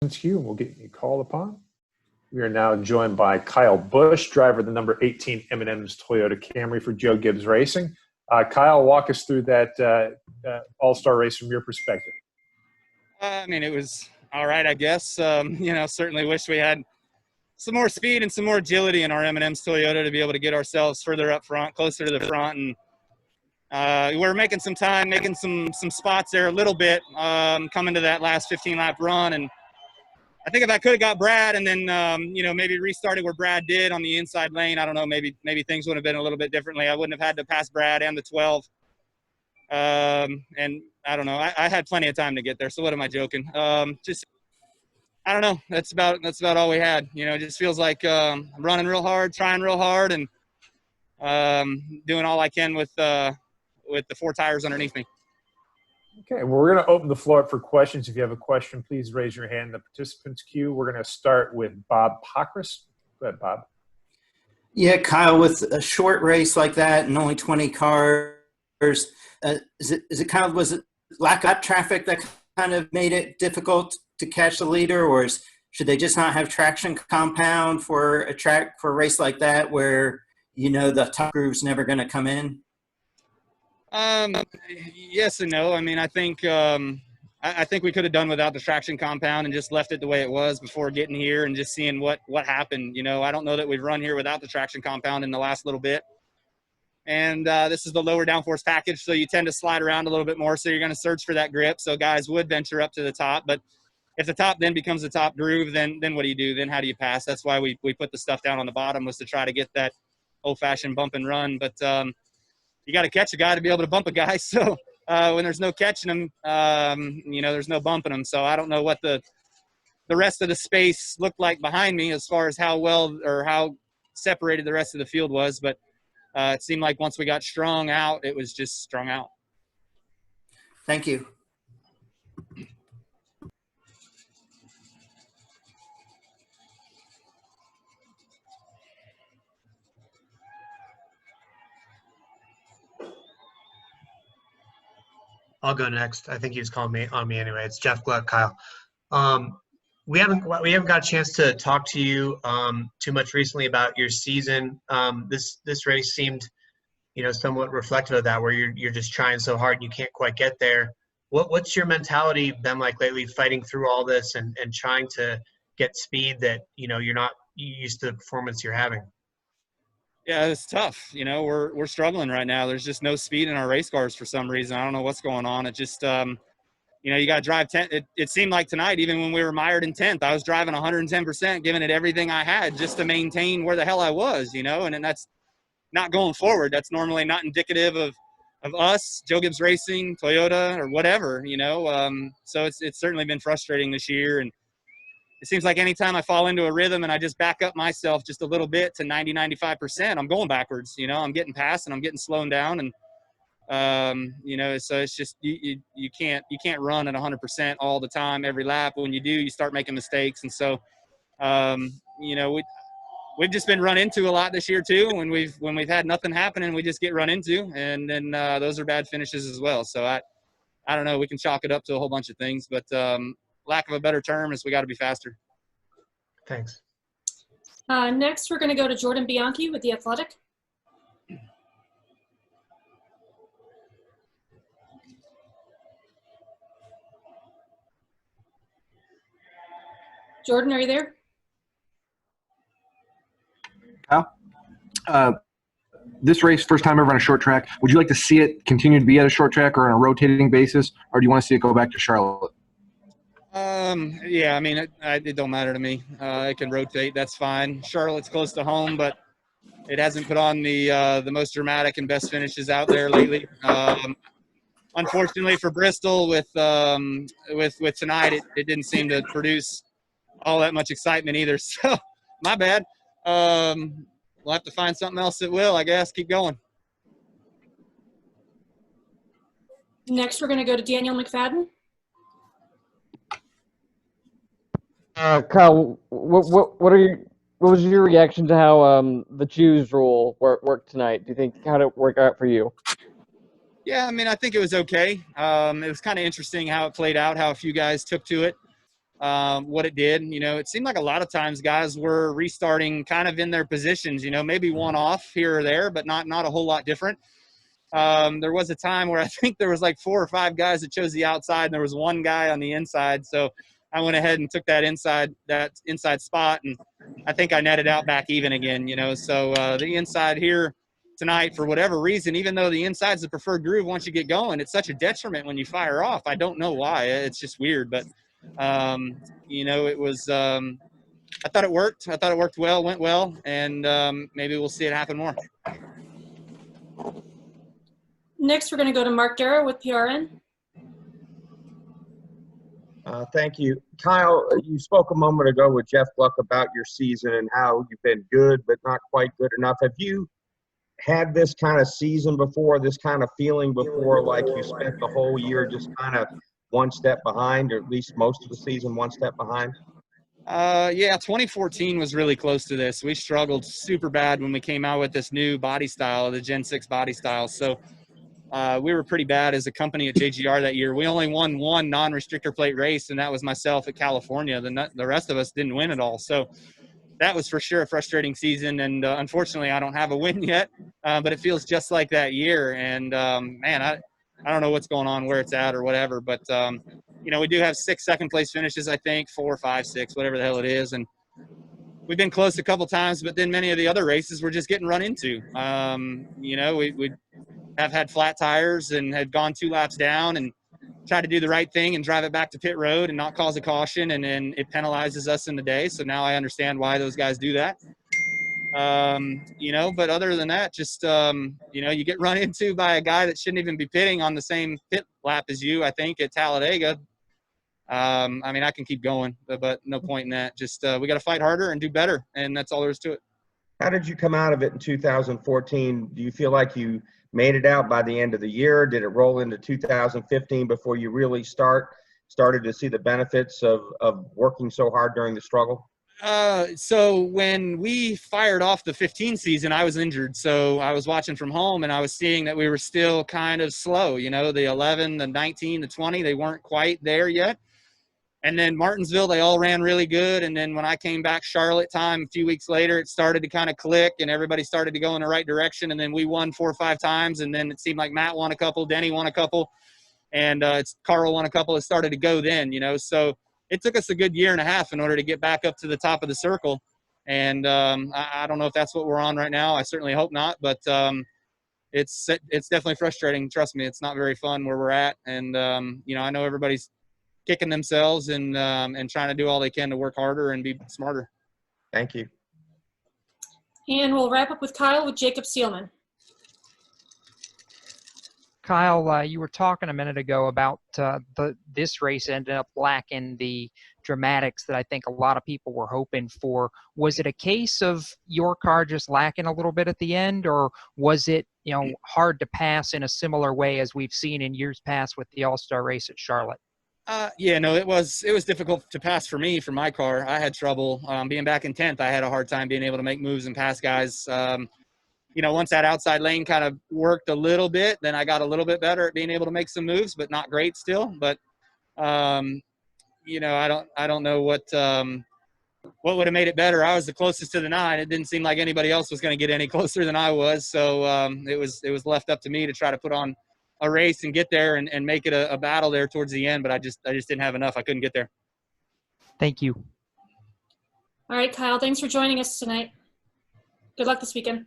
queue, and we'll get you called upon. We are now joined by Kyle Busch, driver of the number 18 M&M's Toyota Camry for Joe Gibbs Racing. Kyle, walk us through that All-Star race from your perspective. I mean, it was all right, I guess. Certainly wish we had some more speed and some more agility in our M&M's Toyota to be able to get ourselves further up front, closer to the front. And we're making some time, making some spots there a little bit, coming to that last 15-lap run. And I think if I could have got Brad and then, maybe restarted where Brad did on the inside lane, I don't know, maybe things would have been a little bit differently. I wouldn't have had to pass Brad and the 12. And I don't know. I had plenty of time to get there. So what am I joking? I don't know. That's about all we had. It just feels like I'm running real hard, trying real hard, and doing all I can with the 4 tires underneath me. Okay, well, we're going to open the floor up for questions. If you have a question, please raise your hand in the participants queue. We're going to start with Bob Pockris. Go ahead, Bob. Yeah, Kyle, with a short race like that and only 20 cars, was it lack of traffic that kind of made it difficult to catch the leader, or should they just not have traction compound for a race like that where the top groove's never going to come in? Yes and no. I mean, I think we could have done without the traction compound and just left it the way it was before getting here and just seeing what happened. I don't know that we've run here without the traction compound in the last little bit. And this is the lower downforce package, so you tend to slide around a little bit more, so you're going to search for that grip. So guys would venture up to the top, but if the top then becomes the top groove, then what do you do? Then how do you pass? That's why we put the stuff down on the bottom, was to try to get that old-fashioned bump and run. But you got to catch a guy to be able to bump a guy. So when there's no catching him, there's no bumping him. So I don't know what the rest of the space looked like behind me as far as how well or how separated the rest of the field was. But it seemed like once we got strung out, it was just strung out. Thank you. I'll go next. I think he was calling me anyway. It's Jeff Gluck, Kyle. We haven't got a chance to talk to you too much recently about your season. This race seemed, somewhat reflective of that, where you're just trying so hard and you can't quite get there. What's your mentality been like lately, fighting through all this and trying to get speed that you're not used to the performance you're having? Yeah, it's tough. We're struggling right now. There's just no speed in our race cars for some reason. I don't know what's going on. It just, you got to drive 10. It seemed like tonight, even when we were mired in 10th, I was driving 110%, giving it everything I had just to maintain where the hell I was, and that's not going forward. That's normally not indicative of us, Joe Gibbs Racing, Toyota, or whatever, So it's certainly been frustrating this year. And it seems like anytime I fall into a rhythm and I just back up myself just a little bit to 90-95%, I'm going backwards. I'm getting past and I'm getting slowed down. And, so it's just you can't run at 100% all the time, every lap. When you do, you start making mistakes. And so, we've just been run into a lot this year too. When we've had nothing happening, we just get run into. And then those are bad finishes as well. So I don't know. We can chalk it up to a whole bunch of things. But lack of a better term is we got to be faster. Thanks. Next, we're going to go to Jordan Bianchi with The Athletic. Jordan, are you there? Kyle, this race, first time ever on a short track. Would you like to see it continue to be at a short track or on a rotating basis, or do you want to see it go back to Charlotte? Yeah, I mean, it don't matter to me. It can rotate. That's fine. Charlotte's close to home, but it hasn't put on the most dramatic and best finishes out there lately. Unfortunately for Bristol, with tonight, it didn't seem to produce all that much excitement either. So, my bad. We'll have to find something else that will, I guess. Keep going. Next, we're going to go to Daniel McFadden. Kyle, what was your reaction to how the choose rule worked tonight? Do you think how did it work out for you? Yeah, I mean, I think it was okay. It was kind of interesting how it played out, how a few guys took to it. what it did. You know, it seemed like a lot of times guys were restarting kind of in their positions, you know, maybe one off here or there, but not a whole lot different. There was a time where I think there was like 4 or 5 guys that chose the outside, and there was one guy on the inside. So I went ahead and took that inside spot, and I think I netted out back even again, you know. So the inside here tonight, for whatever reason, even though the inside's the preferred groove once you get going, it's such a detriment when you fire off. I don't know why. It's just weird, but you know, it was I thought it worked. I thought it worked well, went well, and maybe we'll see it happen more. Next, we're going to go to Mark Darrow with PRN. Thank you. Kyle, you spoke a moment ago with Jeff Gluck about your season and how you've been good but not quite good enough. Have you had this kind of season before, this kind of feeling before, like you spent the whole year just kind of one step behind, or at least most of the season one step behind? Yeah, 2014 was really close to this. We struggled super bad when we came out with this new body style, the Gen 6 body style. So we were pretty bad as a company at JGR that year. We only won one non-restrictor plate race, and that was myself at California. The rest of us didn't win at all. So that was for sure a frustrating season. And unfortunately, I don't have a win yet, but it feels just like that year. And, man, I don't know what's going on, where it's at or whatever. But, you know, we do have 6 second-place finishes, I think, 4, 5, 6, whatever the hell it is. And we've been close a couple times, but then many of the other races we're just getting run into. You know, we have had flat tires and had gone 2 laps down and tried to do the right thing and drive it back to pit road and not cause a caution, and then it penalizes us in the day. So now I understand why those guys do that. You know, but other than that, just, you know, you get run into by a guy that shouldn't even be pitting on the same pit lap as you, I think, at Talladega. I mean, I can keep going, but no point in that. Just we got to fight harder and do better, and that's all there is to it. How did you come out of it in 2014? Do you feel like you made it out by the end of the year? Did it roll into 2015 before you really started to see the benefits of working so hard during the struggle? So when we fired off the 15 season, I was injured. So I was watching from home, and I was seeing that we were still kind of slow. You know, the 11, the 19, the 20, they weren't quite there yet. And then Martinsville, they all ran really good. And then when I came back Charlotte time a few weeks later, it started to kind of click, and everybody started to go in the right direction. And then we won 4 or 5 times. And then it seemed like Matt won a couple, Denny won a couple, and Carl won a couple. It started to go then, you know. So it took us a good year and a half in order to get back up to the top of the circle. And I don't know if that's what we're on right now. I certainly hope not. But it's definitely frustrating. Trust me, it's not very fun where we're at. And, you know, I know everybody's kicking themselves and trying to do all they can to work harder and be smarter. Thank you. And we'll wrap up with Kyle with Jacob Seelman. Kyle, you were talking a minute ago about this race ended up lacking the dramatics that I think a lot of people were hoping for. Was it a case of your car just lacking a little bit at the end, or was it, you know, hard to pass in a similar way as we've seen in years past with the AllStar Race at Charlotte? Yeah, no, it was difficult to pass for me, for my car. I had trouble being back in 10th. I had a hard time being able to make moves and pass guys. You know, once that outside lane kind of worked a little bit, then I got a little bit better at being able to make some moves, but not great still. But, you know, I don't know what would have made it better. I was the closest to the 9. It didn't seem like anybody else was going to get any closer than I was. So it was left up to me to try to put on a race and get there and make it a battle there towards the end. But I just didn't have enough. I couldn't get there. Thank you. All right, Kyle, thanks for joining us tonight. Good luck this weekend.